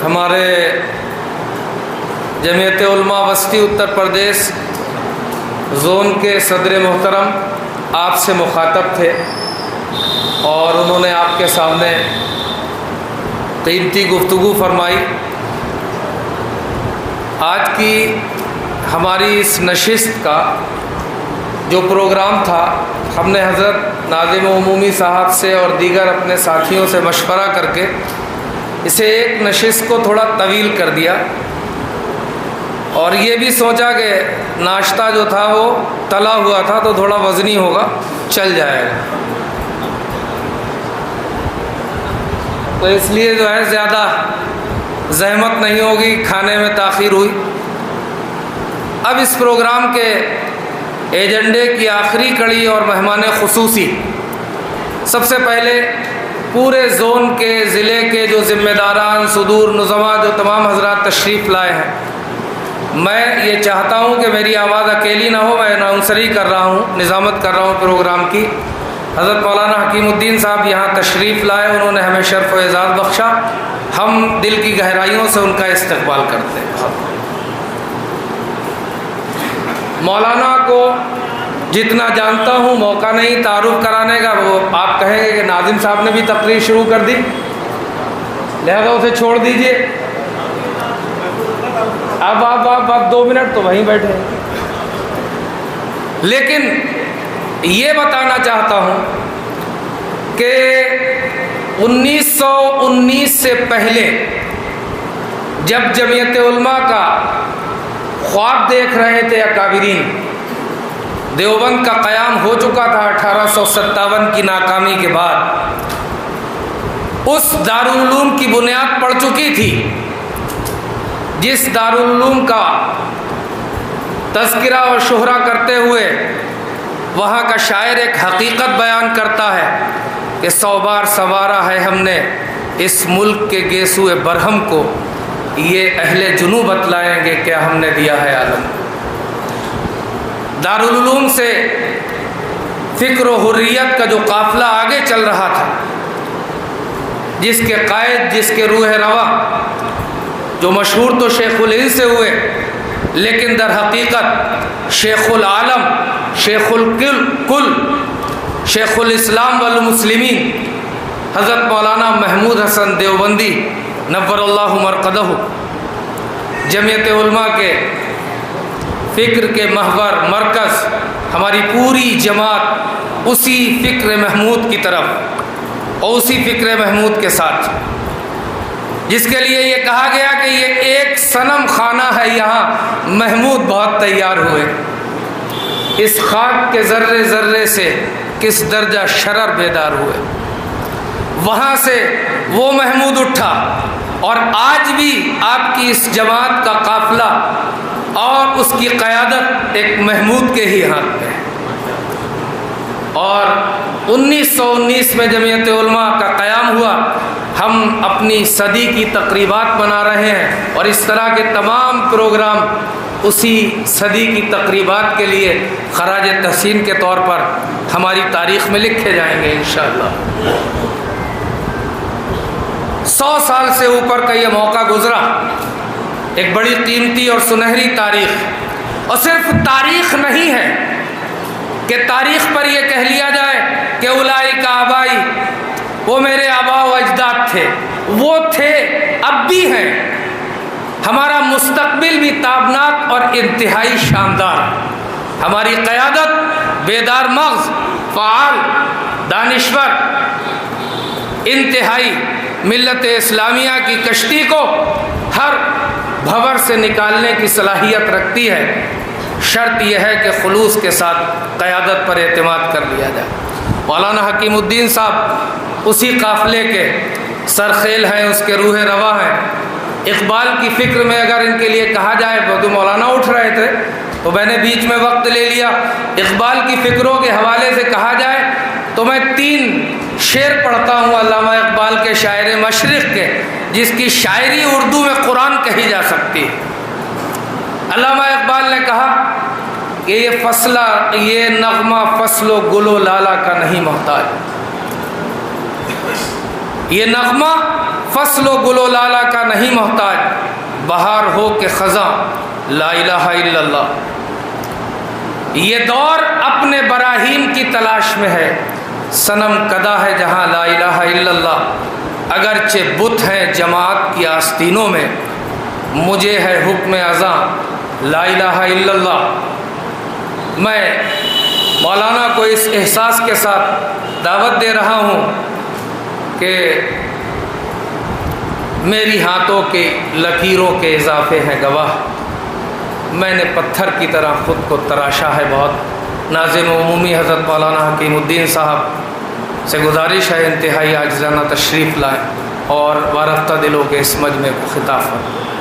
ہمارے جمعیت علماء وسطی اتر پردیش زون کے صدر محترم آپ سے مخاطب تھے اور انہوں نے آپ کے سامنے قیمتی گفتگو فرمائی۔ آج کی ہماری اس نشست کا جو پروگرام تھا، ہم نے حضرت ناظم عمومی صاحب سے اور دیگر اپنے ساتھیوں سے مشورہ کر کے اسے ایک نشست کو تھوڑا طویل کر دیا، اور یہ بھی سوچا کہ ناشتہ جو تھا وہ تلا ہوا تھا تو تھوڑا وزنی ہوگا، چل جائے گا، تو اس لیے جو ہے زیادہ زحمت نہیں ہوگی، کھانے میں تاخیر ہوئی۔ اب اس پروگرام کے ایجنڈے کی آخری کڑی اور مہمان خصوصی، سب سے پہلے پورے زون کے ضلع کے جو ذمہ داران، صدور، نظماء، جو تمام حضرات تشریف لائے ہیں، میں یہ چاہتا ہوں کہ میری آواز اکیلی نہ ہو، میں اناؤنسری کر رہا ہوں، نظامت کر رہا ہوں پروگرام کی۔ حضرت مولانا حکیم الدین صاحب یہاں تشریف لائے، انہوں نے ہمیں شرف و اعزاز بخشا، ہم دل کی گہرائیوں سے ان کا استقبال کرتے ہیں۔ مولانا کو جتنا جانتا ہوں، موقع نہیں تعارف کرانے کا، وہ آپ کہیں گے کہ ناظم صاحب نے بھی تقریر شروع کر دی، لہذا اسے چھوڑ دیجئے، اب آپ 2 منٹ تو وہیں بیٹھے ہیں۔ لیکن یہ بتانا چاہتا ہوں کہ 1919 سے پہلے جب جمعیت علماء کا خواب دیکھ رہے تھے اکابرین، دیوبند کا قیام ہو چکا تھا 1857 کی ناکامی کے بعد، اس دارالعلوم کی بنیاد پڑ چکی تھی، جس دارالعلوم کا تذکرہ اور شہرہ کرتے ہوئے وہاں کا شاعر ایک حقیقت بیان کرتا ہے کہ 100 بار سنوارا ہے ہم نے اس ملک کے گیسوئے برہم کو، یہ اہل جنوب بتلائیں گے کیا ہم نے دیا ہے عالم۔ دارالعلوم سے فکر و حریت کا جو قافلہ آگے چل رہا تھا، جس کے قائد، جس کے روح رواں، جو مشہور تو شیخ الہند سے ہوئے، لیکن در حقیقت شیخ العالم، شیخ الکل، شیخ الاسلام والمسلمین حضرت مولانا محمود حسن دیوبندی نور اللہ مرقدہ، جمعیت علماء کے فکر کے محور، مرکز، ہماری پوری جماعت اسی فکر محمود کی طرف اور اسی فکر محمود کے ساتھ، جس کے لیے یہ کہا گیا کہ یہ ایک صنم خانہ ہے، یہاں محمود بہت تیار ہوئے، اس خاک کے ذرے ذرے سے کس درجہ شرر بیدار ہوئے، وہاں سے وہ محمود اٹھا، اور آج بھی آپ کی اس جماعت کا قافلہ اور اس کی قیادت ایک محمود کے ہی ہاتھ میں ہے۔ اور 1919 میں جمعیت علماء کا قیام ہوا، ہم اپنی صدی کی تقریبات منا رہے ہیں، اور اس طرح کے تمام پروگرام اسی صدی کی تقریبات کے لیے خراج تحسین کے طور پر ہماری تاریخ میں لکھے جائیں گے انشاءاللہ۔ 100 سال سے اوپر کا یہ موقع گزرا، ایک بڑی قیمتی اور سنہری تاریخ، اور صرف تاریخ نہیں ہے کہ تاریخ پر یہ کہہ لیا جائے کہ اولئک آبائی، وہ میرے آبا و اجداد تھے، وہ تھے، اب بھی ہیں، ہمارا مستقبل بھی تابناک اور انتہائی شاندار، ہماری قیادت بیدار مغز، فعال، دانشور، انتہائی ملت اسلامیہ کی کشتی کو ہر بھور سے نکالنے کی صلاحیت رکھتی ہے، شرط یہ ہے کہ خلوص کے ساتھ قیادت پر اعتماد کر لیا جائے۔ مولانا حکیم الدین صاحب اسی قافلے کے سرخیل ہیں، اس کے روح رواں ہیں۔ اقبال کی فکر میں اگر ان کے لیے کہا جائے، تو مولانا اٹھ رہے تھے تو میں نے بیچ میں وقت لے لیا، اقبال کی فکروں کے حوالے سے کہا جائے تو میں 3 شعر پڑھتا ہوں علامہ اقبال کے، شاعر مشرق کے، جس کی شاعری اردو میں قرآن کہی جا سکتی ہے۔ علامہ اقبال نے کہا کہ یہ نغمہ فصل و گل و لالا کا نہیں محتاج، یہ نغمہ فصل و گل و لالا کا نہیں محتاج، بہار ہو کہ خزاں لا الہ الا اللہ۔ یہ دور اپنے براہین کی تلاش میں ہے، صنم کدا ہے جہاں لا الہ الا اللہ۔ اگرچہ بت ہیں جماعت کی آستینوں میں، مجھے ہے حکم ازاں لا الہ الا اللہ۔ میں مولانا کو اس احساس کے ساتھ دعوت دے رہا ہوں کہ میری ہاتھوں کی لکیروں کے اضافے ہیں گواہ، میں نے پتھر کی طرح خود کو تراشا ہے بہت۔ ناظم عمومی حضرت مولانا حکیم الدین صاحب سے گزارش ہے انتہائی عاجزانہ تشریف لائیں اور وارفتہ دلوں کے اس مجمع کو خطاب فرمائیں۔